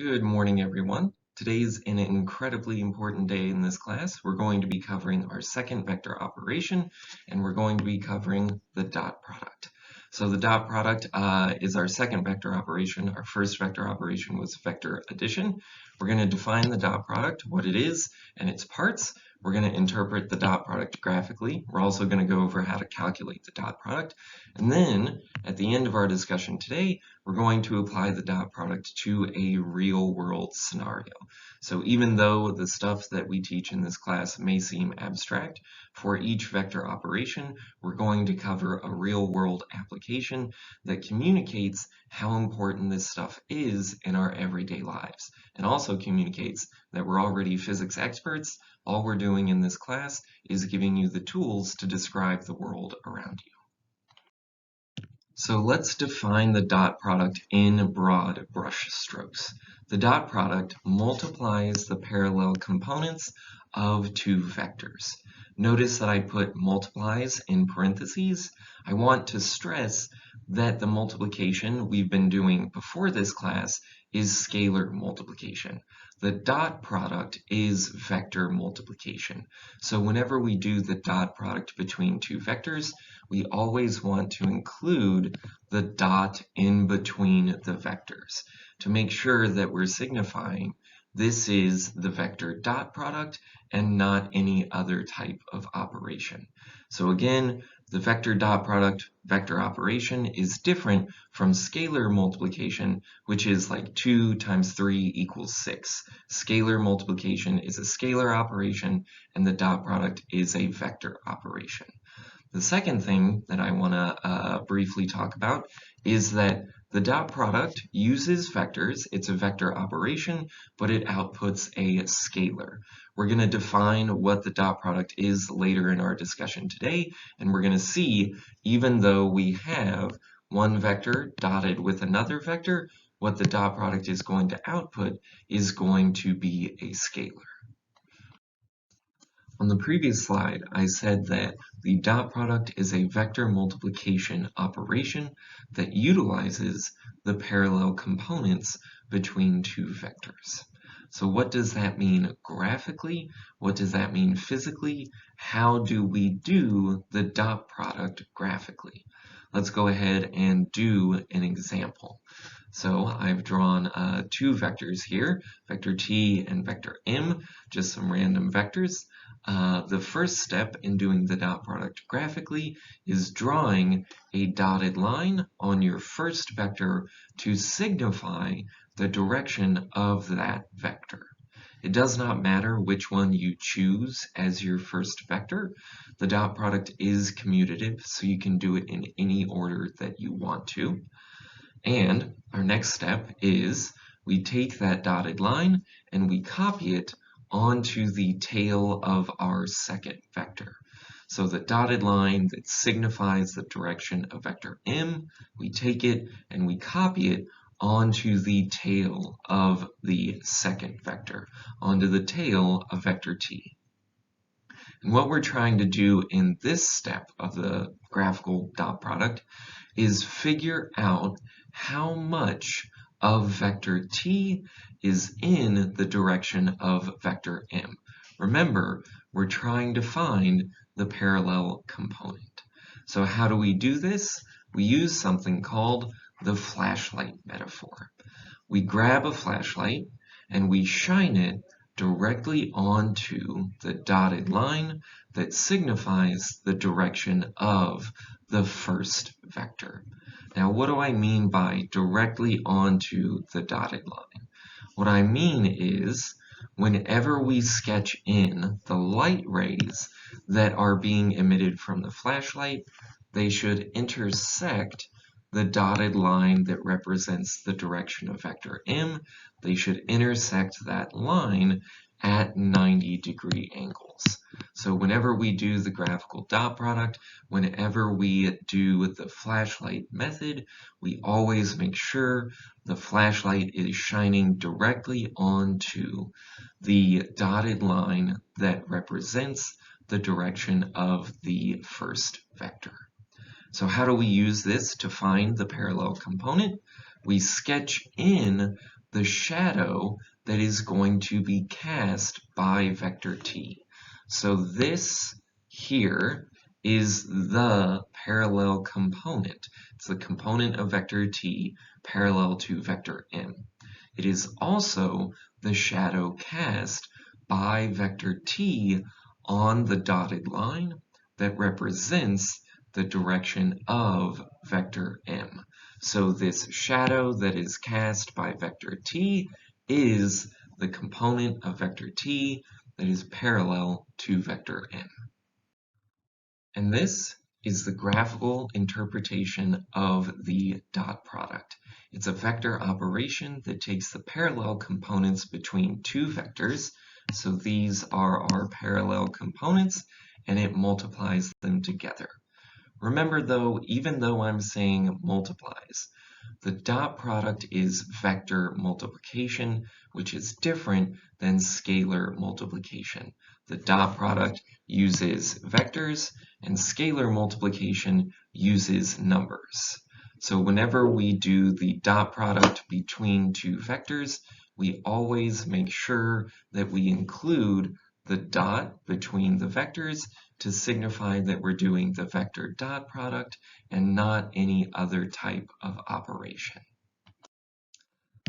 Good morning, everyone. Today's an incredibly important day in this class. We're going to be covering our second vector operation, and we're going to be covering the dot product. So the dot product is our second vector operation. Our first vector operation was vector addition. We're going to define the dot product, what it is, and its parts. We're going to interpret the dot product graphically. We're also going to go over how to calculate the dot product. And then, at the end of our discussion today, we're going to apply the dot product to a real-world scenario. So even though the stuff that we teach in this class may seem abstract, for each vector operation, we're going to cover a real-world application that communicates how important this stuff is in our everyday lives, and also communicates that we're already physics experts. All we're doing in this class is giving you the tools to describe the world around you. So let's define the dot product in broad brush strokes. The dot product multiplies the parallel components of two vectors. Notice that I put multiplies in parentheses. I want to stress that the multiplication we've been doing before this class is scalar multiplication. The dot product is vector multiplication. So whenever we do the dot product between two vectors, we always want to include the dot in between the vectors to make sure that we're signifying this is the vector dot product and not any other type of operation. So again, the vector dot product vector operation is different from scalar multiplication, which is like 2 times 3 equals 6. Scalar multiplication is a scalar operation, and the dot product is a vector operation. The second thing that I want to briefly talk about is that the dot product uses vectors. It's a vector operation, but it outputs a scalar. We're going to define what the dot product is later in our discussion today, and we're going to see, even though we have one vector dotted with another vector, what the dot product is going to output is going to be a scalar. On the previous slide, I said that the dot product is a vector multiplication operation that utilizes the parallel components between two vectors. So what does that mean graphically? What does that mean physically? How do we do the dot product graphically? Let's go ahead and do an example. So I've drawn two vectors here, vector t and vector m, just some random vectors. The first step in doing the dot product graphically is drawing a dotted line on your first vector to signify the direction of that vector. It does not matter which one you choose as your first vector. The dot product is commutative, so you can do it in any order that you want to. And our next step is we take that dotted line and we copy it onto the tail of our second vector. So the dotted line that signifies the direction of vector m, we take it and we copy it onto the tail of the second vector, onto the tail of vector t. And what we're trying to do in this step of the graphical dot product is figure out how much of vector t is in the direction of vector m. Remember, we're trying to find the parallel component. So how do we do this? We use something called the flashlight metaphor. We grab a flashlight and we shine it directly onto the dotted line that signifies the direction of the first vector. Now, what do I mean by directly onto the dotted line? What I mean is, whenever we sketch in the light rays that are being emitted from the flashlight, they should intersect the dotted line that represents the direction of vector m. They should intersect that line at 90-degree angles. So whenever we do the graphical dot product, whenever we do the flashlight method, we always make sure the flashlight is shining directly onto the dotted line that represents the direction of the first vector. So how do we use this to find the parallel component? We sketch in the shadow that is going to be cast by vector t. So this here is the parallel component. It's the component of vector t parallel to vector m. It is also the shadow cast by vector t on the dotted line that represents the direction of vector m. So this shadow that is cast by vector t is the component of vector t that is parallel to vector m. And this is the graphical interpretation of the dot product. It's a vector operation that takes the parallel components between two vectors. So these are our parallel components, and it multiplies them together. Remember though, even though I'm saying multiplies, the dot product is vector multiplication, which is different than scalar multiplication. The dot product uses vectors, and scalar multiplication uses numbers. So whenever we do the dot product between two vectors, we always make sure that we include the dot between the vectors to signify that we're doing the vector dot product and not any other type of operation.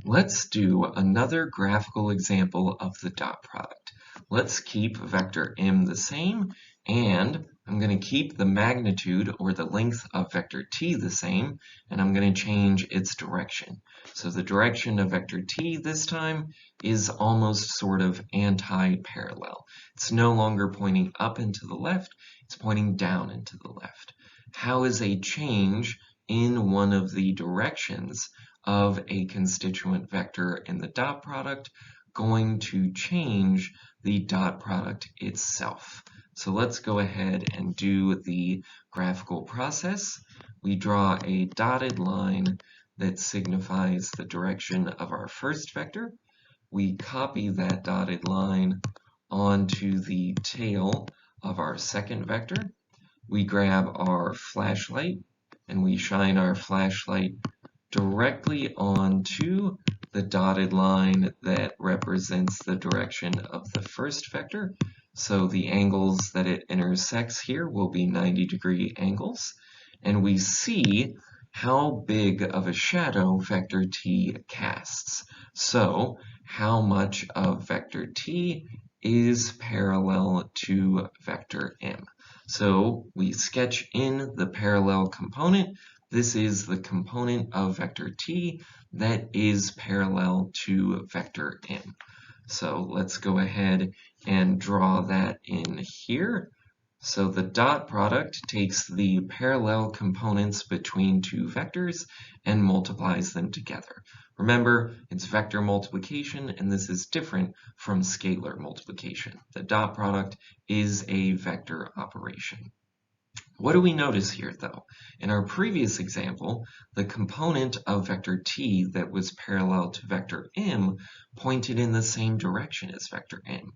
Let's do another graphical example of the dot product. Let's keep vector m the same, and I'm going to keep the magnitude or the length of vector t the same, and I'm going to change its direction. So the direction of vector t this time is almost sort of anti-parallel. It's no longer pointing up and to the left, it's pointing down and to the left. How is a change in one of the directions of a constituent vector in the dot product going to change the dot product itself? So let's go ahead and do the graphical process. We draw a dotted line that signifies the direction of our first vector. We copy that dotted line onto the tail of our second vector. We grab our flashlight and we shine our flashlight directly onto the dotted line that represents the direction of the first vector. So the angles that it intersects here will be 90-degree angles. And we see how big of a shadow vector t casts. So how much of vector t is parallel to vector m. So we sketch in the parallel component. This is the component of vector t that is parallel to vector m. So let's go ahead and draw that in here. So the dot product takes the parallel components between two vectors and multiplies them together. Remember, it's vector multiplication, and this is different from scalar multiplication. The dot product is a vector operation. What do we notice here, though? In our previous example, the component of vector t that was parallel to vector m pointed in the same direction as vector m.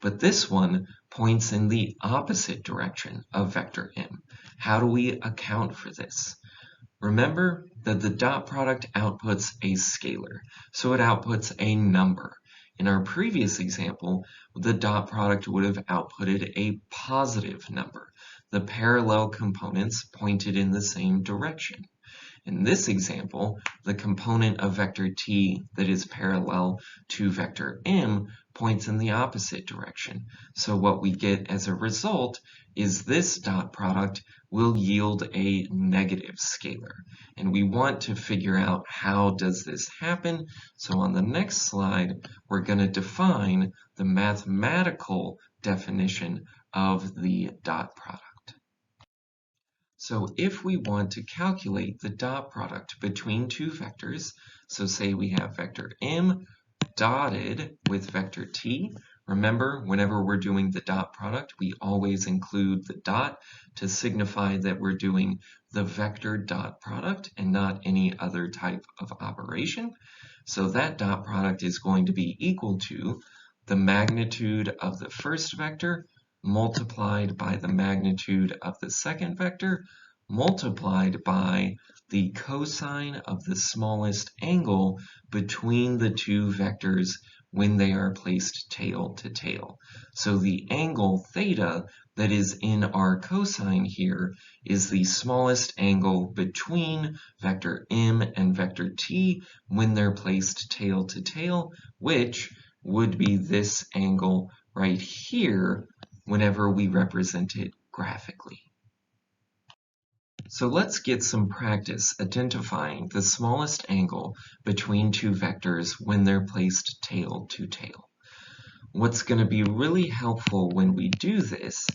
But this one points in the opposite direction of vector m. How do we account for this? Remember that the dot product outputs a scalar, so it outputs a number. In our previous example, the dot product would have outputted a positive number. The parallel components pointed in the same direction. In this example, the component of vector t that is parallel to vector m points in the opposite direction. So what we get as a result is this dot product will yield a negative scalar. And we want to figure out how does this happen. So on the next slide, we're going to define the mathematical definition of the dot product. So if we want to calculate the dot product between two vectors, so say we have vector m dotted with vector t. Remember, whenever we're doing the dot product, we always include the dot to signify that we're doing the vector dot product and not any other type of operation. So that dot product is going to be equal to the magnitude of the first vector multiplied by the magnitude of the second vector multiplied by the cosine of the smallest angle between the two vectors when they are placed tail to tail. So the angle theta that is in our cosine here is the smallest angle between vector m and vector t when they're placed tail to tail, which would be this angle right here whenever we represent it graphically. So let's get some practice identifying the smallest angle between two vectors when they're placed tail to tail. What's going to be really helpful when we do this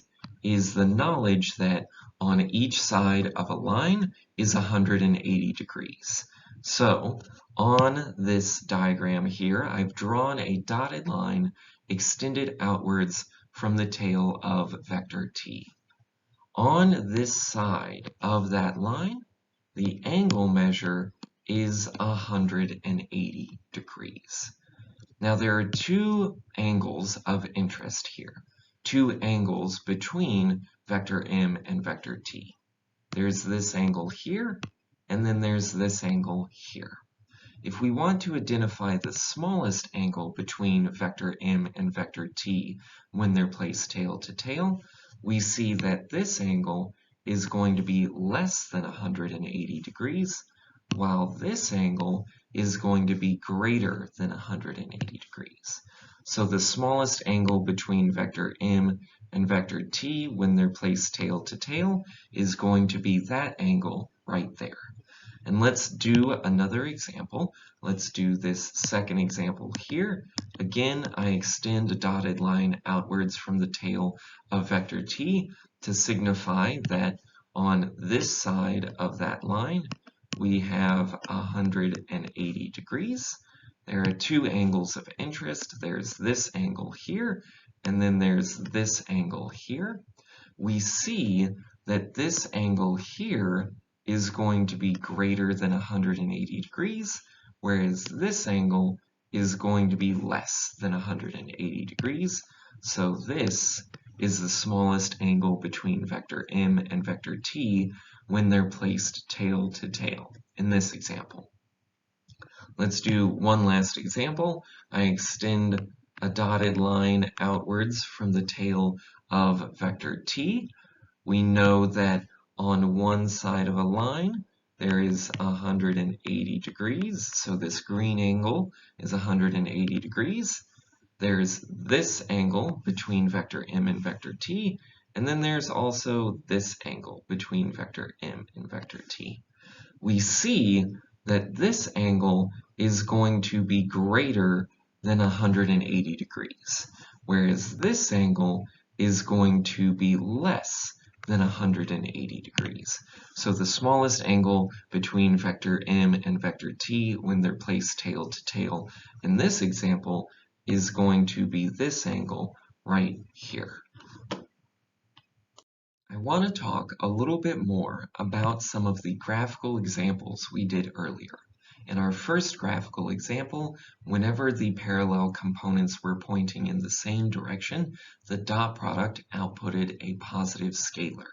is the knowledge that on each side of a line is 180 degrees. So on this diagram here, I've drawn a dotted line extended outwards from the tail of vector t. On this side of that line, the angle measure is 180 degrees. Now there are two angles of interest here, two angles between vector m and vector t. There's this angle here, and then there's this angle here. If we want to identify the smallest angle between vector m and vector t when they're placed tail to tail, we see that this angle is going to be less than 180 degrees, while this angle is going to be greater than 180 degrees. So the smallest angle between vector m and vector t when they're placed tail to tail is going to be that angle right there. And let's do another example. Let's do this second example here. Again, I extend a dotted line outwards from the tail of vector t to signify that on this side of that line, we have 180 degrees. There are two angles of interest. There's this angle here, and then there's this angle here. We see that this angle here is going to be greater than 180 degrees, whereas this angle is going to be less than 180 degrees. So this is the smallest angle between vector m and vector t when they're placed tail to tail in this example. Let's do one last example. I extend a dotted line outwards from the tail of vector t. We know that on one side of a line, there is 180 degrees, so this green angle is 180 degrees. There's this angle between vector m and vector t, and then there's also this angle between vector m and vector t. We see that this angle is going to be greater than 180 degrees, whereas this angle is going to be less than 180 degrees. So the smallest angle between vector m and vector t when they're placed tail to tail in this example is going to be this angle right here. I want to talk a little bit more about some of the graphical examples we did earlier. In our first graphical example, whenever the parallel components were pointing in the same direction, the dot product outputted a positive scalar.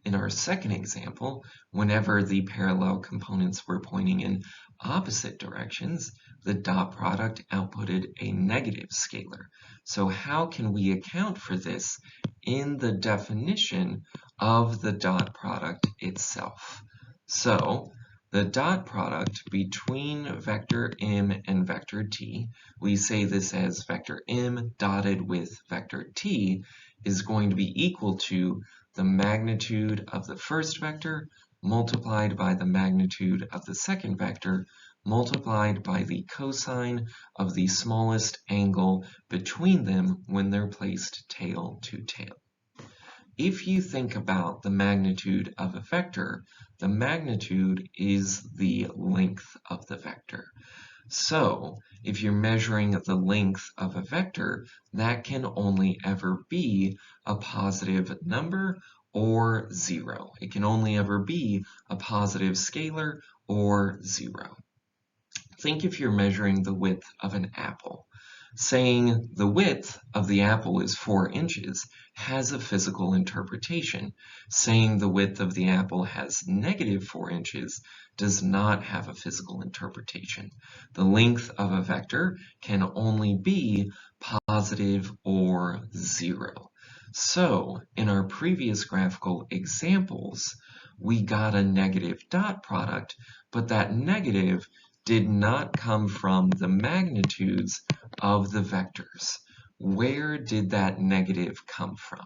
In our second example, whenever the parallel components were pointing in opposite directions, the dot product outputted a negative scalar. So how can we account for this in the definition of the dot product itself? So the dot product between vector m and vector t, we say this as vector m dotted with vector t, is going to be equal to the magnitude of the first vector multiplied by the magnitude of the second vector multiplied by the cosine of the smallest angle between them when they're placed tail to tail. If you think about the magnitude of a vector, the magnitude is the length of the vector. So if you're measuring the length of a vector, that can only ever be a positive number or zero. It can only ever be a positive scalar or zero. Think if you're measuring the width of an apple. Saying the width of the apple is 4 inches has a physical interpretation. Saying the width of the apple has -4 inches does not have a physical interpretation. The length of a vector can only be positive or 0. So, in our previous graphical examples, we got a negative dot product, but that negative did not come from the magnitudes of the vectors. Where did that negative come from?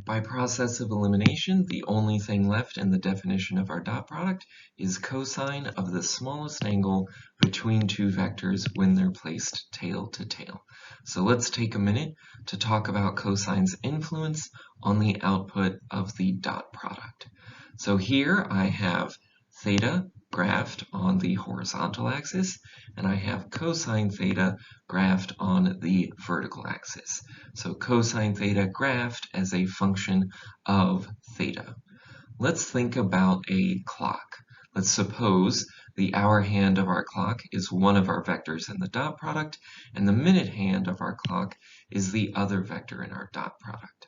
By process of elimination, the only thing left in the definition of our dot product is cosine of the smallest angle between two vectors when they're placed tail to tail. So let's take a minute to talk about cosine's influence on the output of the dot product. So here I have theta graphed on the horizontal axis, and I have cosine theta graphed on the vertical axis. So cosine theta graphed as a function of theta. Let's think about a clock. Let's suppose the hour hand of our clock is one of our vectors in the dot product, and the minute hand of our clock is the other vector in our dot product.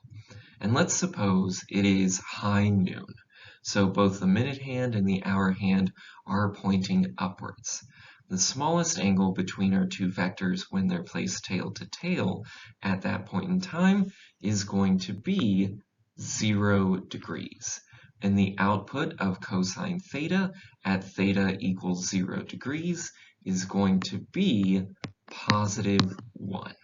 And let's suppose it is high noon. So both the minute hand and the hour hand are pointing upwards. The smallest angle between our two vectors when they're placed tail to tail at that point in time is going to be 0 degrees. And the output of cosine theta at theta equals 0 degrees is going to be positive 1.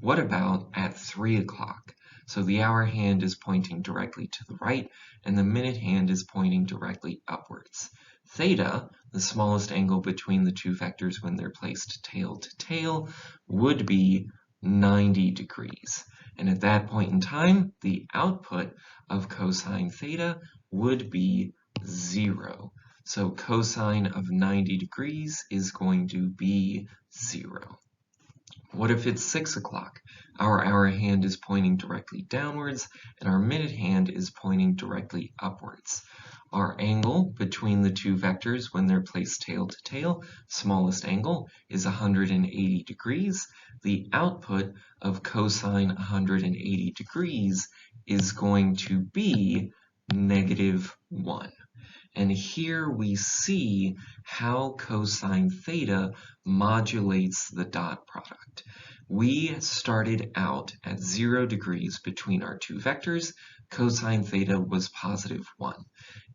What about at 3 o'clock? So the hour hand is pointing directly to the right, and the minute hand is pointing directly upwards. Theta, the smallest angle between the two vectors when they're placed tail to tail, would be 90 degrees. And at that point in time, the output of cosine theta would be 0. So cosine of 90 degrees is going to be 0. What if it's 6 o'clock? Our hour hand is pointing directly downwards, and our minute hand is pointing directly upwards. Our angle between the two vectors when they're placed tail to tail, smallest angle, is 180 degrees. The output of cosine 180 degrees is going to be -1. And here we see how cosine theta modulates the dot product. We started out at 0 degrees between our two vectors. Cosine theta was positive 1.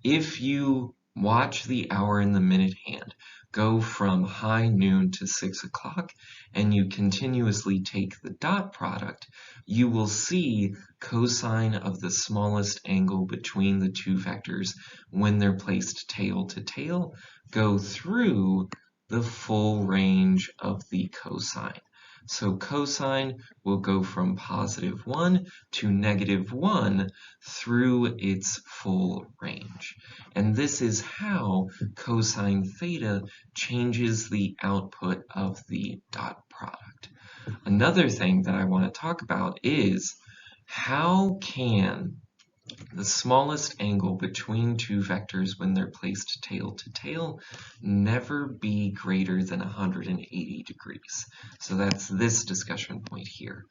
If you watch the hour and the minute hand go from high noon to 6 o'clock, and you continuously take the dot product, you will see cosine of the smallest angle between the two vectors when they're placed tail to tail go through the full range of the cosine. So cosine will go from positive 1 to -1 through its full range. And this is how cosine theta changes the output of the dot product. Another thing that I want to talk about is how can the smallest angle between two vectors when they're placed tail to tail never be greater than 180 degrees. So that's this discussion point here.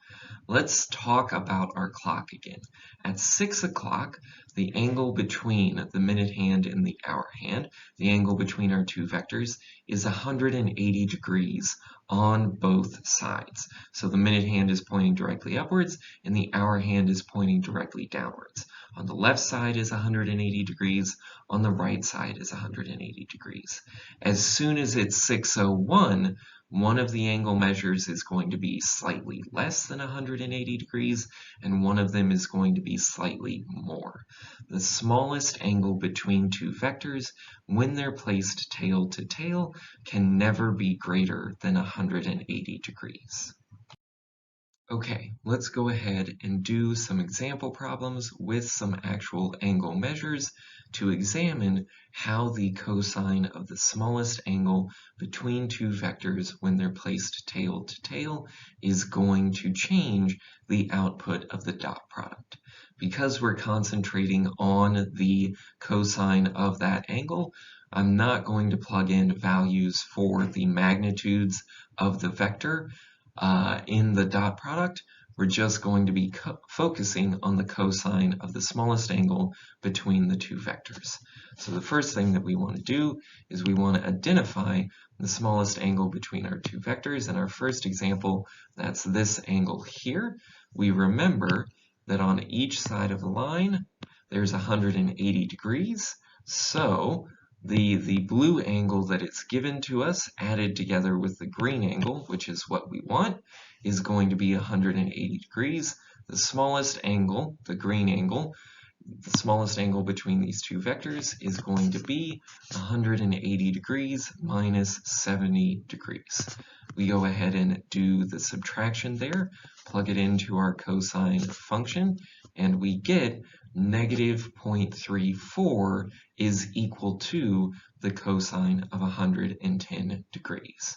Let's talk about our clock again. At 6 o'clock, the angle between the minute hand and the hour hand, the angle between our two vectors, is 180 degrees on both sides. So the minute hand is pointing directly upwards, and the hour hand is pointing directly downwards. On the left side is 180 degrees, on the right side is 180 degrees. As soon as it's 6:01, one of the angle measures is going to be slightly less than 180 degrees, and one of them is going to be slightly more. The smallest angle between two vectors, when they're placed tail to tail, can never be greater than 180 degrees. Okay, let's go ahead and do some example problems with some actual angle measures to examine how the cosine of the smallest angle between two vectors when they're placed tail to tail is going to change the output of the dot product. Because we're concentrating on the cosine of that angle, I'm not going to plug in values for the magnitudes of the vector. in the dot product, we're just going to be focusing on the cosine of the smallest angle between the two vectors. So the first thing that we want to do is we want to identify the smallest angle between our two vectors. In our first example, that's this angle here. We remember that on each side of the line, there's 180 degrees. So the blue angle that it's given to us added together with the green angle, which is what we want, is going to be 180 degrees. The smallest angle, the green angle, the smallest angle between these two vectors is going to be 180 degrees minus 70 degrees. We go ahead and do the subtraction there, plug it into our cosine function, and we get negative 0.34 is equal to the cosine of 110 degrees.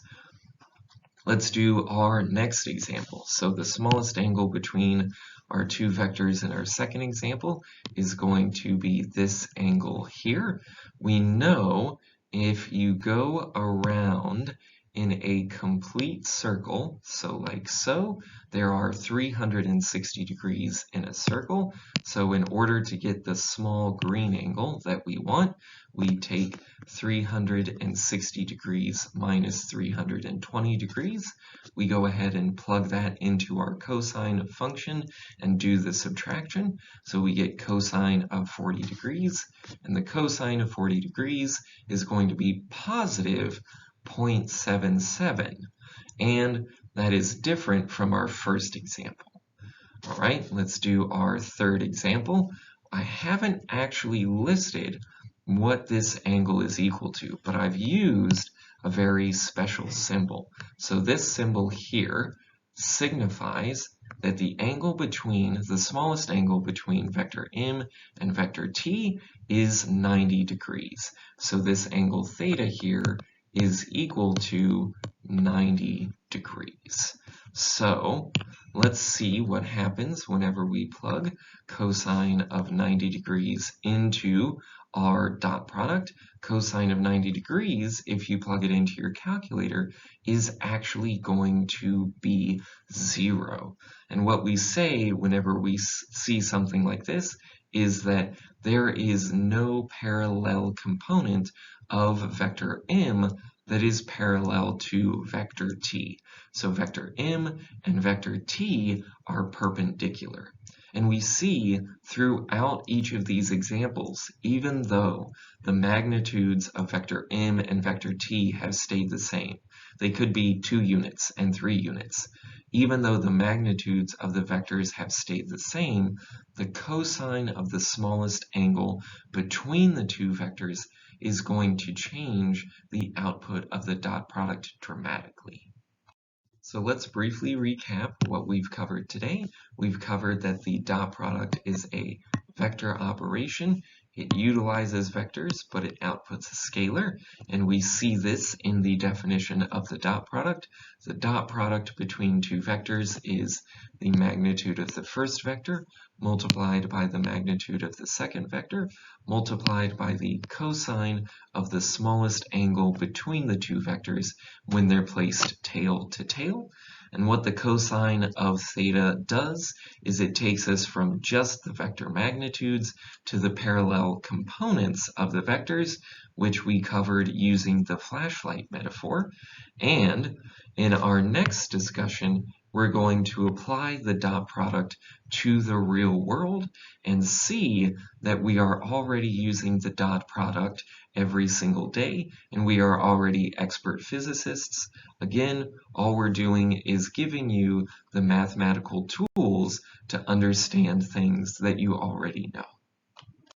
Let's do our next example. So the smallest angle between our two vectors in our second example is going to be this angle here. We know if you go around in a complete circle, so like so, there are 360 degrees in a circle. So in order to get the small green angle that we want, we take 360 degrees minus 320 degrees. We go ahead and plug that into our cosine function and do the subtraction. So we get cosine of 40 degrees, and the cosine of 40 degrees is going to be positive 0.77, and that is different from our first example. All right, let's do our third example. I haven't actually listed what this angle is equal to, but I've used a very special symbol. So this symbol here signifies that the angle between, the smallest angle between vector m and vector t is 90 degrees. So this angle theta here is equal to 90 degrees. So let's see what happens whenever we plug cosine of 90 degrees into our dot product. Cosine of 90 degrees, if you plug it into your calculator, is actually going to be 0. And what we say whenever we see something like this is that there is no parallel component of vector m that is parallel to vector t. So vector m and vector t are perpendicular. And we see throughout each of these examples, even though the magnitudes of vector m and vector t have stayed the same, they could be 2 units and 3 units. Even though the magnitudes of the vectors have stayed the same, the cosine of the smallest angle between the two vectors is going to change the output of the dot product dramatically. So let's briefly recap what we've covered today. We've covered that the dot product is a vector operation. It utilizes vectors, but it outputs a scalar, and we see this in the definition of the dot product. The dot product between two vectors is the magnitude of the first vector multiplied by the magnitude of the second vector multiplied by the cosine of the smallest angle between the two vectors when they're placed tail to tail. And what the cosine of theta does is it takes us from just the vector magnitudes to the parallel components of the vectors, which we covered using the flashlight metaphor. And in our next discussion, we're going to apply the dot product to the real world and see that we are already using the dot product every single day, and we are already expert physicists. Again, all we're doing is giving you the mathematical tools to understand things that you already know.